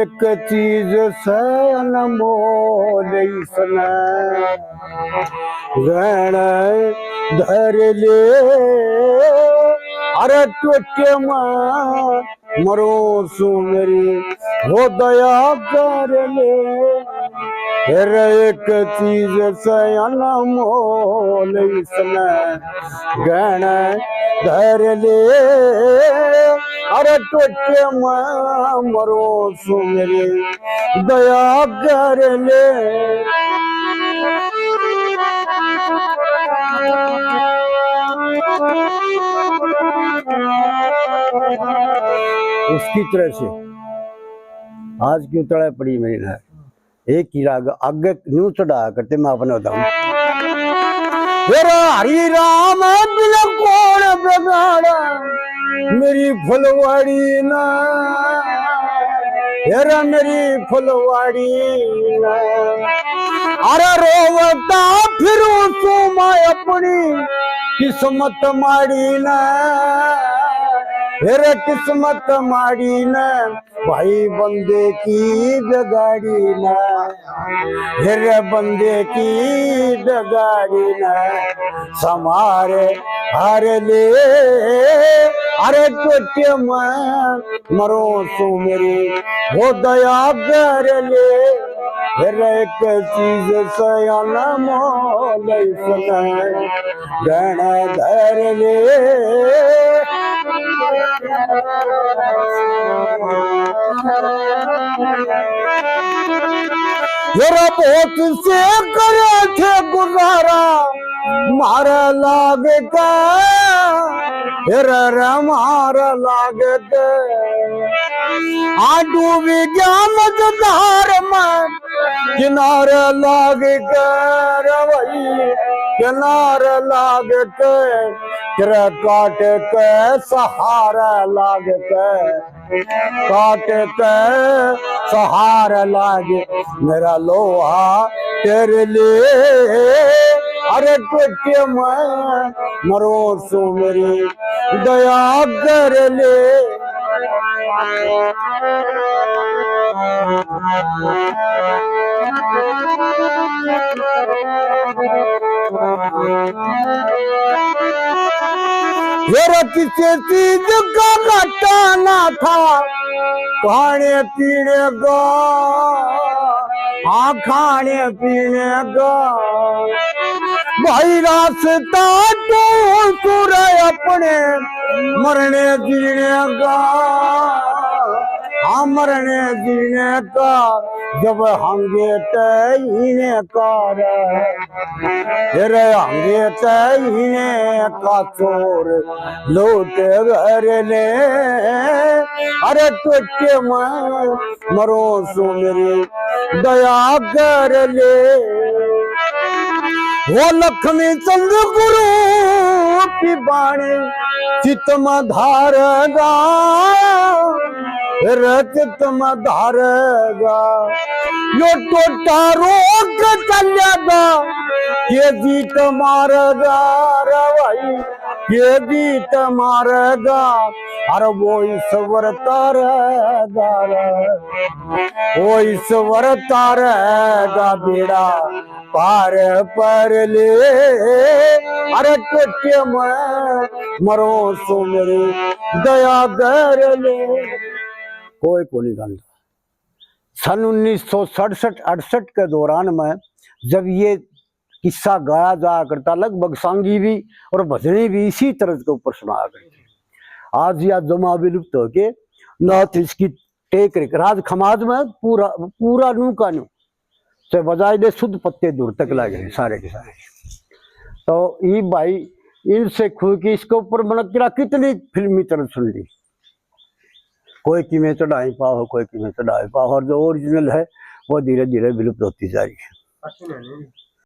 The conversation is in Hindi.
एक चीज से अनमोल इसने गण धर ले, अरे टूटे मरो सु मेरी हो दया कर ले। एक चीज से अनमोल इसने गण धर ले, अरे टूटे मरो सु मेरी दया कर ले। उसकी तरह से आज क्यों तड़ा पड़ी मेरी ना, एक ही राग आगे न्यू चढ़ा करते मैं अपने बताऊं। हरि राम बिन कौन बिगाड़ा मेरी फुलवाड़ी ना, हेरा मेरी फुलवाड़ी ना। अरे रोवता फिरू तू मैं अपनी किस्मत माड़ी ना, हेरे किस्मत माड़ी ना भाई बंदे की बिगाड़ी ना, हेरे बंदे की बिगाड़ी ना समारे हार ले। अरे टूटे मरो सो मेरी वो दया कर ले। एक चीज से अनमोल इसने गण धर ले। जरा बहुत से करे थे गुजारा मारा लागे का, मारा लागे डूबी गया मझधार में किनारे लागे कर वही किनारे लागे के तेरा काट के सहारा लागे के काट के सहारा लागे मेरा लोहा तेरे लिए। अरे टूटे मरो सो मेरी दया कर ले। मेरा किसी चीज का घाटा ना था खाने पीने का, हाँ खाने पीने का भाई रास्ता तो सुर अपने मरने जीने का, हाँ मरने जीने का जब हंगे तहीने का रे हंगे तहीने का चोर लौट घर ले। अरे टूटे मरो सो मेरी दया कर ले। वो लक्ष्मी चंद्र गुरु की बाणी चितम धारेगा, चितम धारेगा यो टोटा रोक चलेगा ये जीत मारेगा भाई ये जीत मारेगा। अरे वो ईश्वर तारेगा, वो ईश्वर तारेगा बेड़ा पार पर ले। अरे टूटे मरो सो मेरी दया कर ले। कोई को नहीं जानता। सन 1967-68 के दौरान में जब ये किस्सा गाया जाया करता, लगभग सांगी भी और भजनी भी इसी तरह के ऊपर सुनाया करती। आज यह जमा विलुप्त होके नाथ इसकी टेक रेख राज खमाज में पूरा पूरा नू का नू से बजाय दे शुद्ध पत्ते दूर तक लगे सारे के सारे। तो ये भाई इनसे खुद की इसके ऊपर मन कितनी फिल्मी तरह सुन ली। कोई किमें चढ़ाई पाओ कोई किमें चढ़ाई पाओ, और जो ओरिजिनल है वो धीरे धीरे विलुप्त होती जा रही है।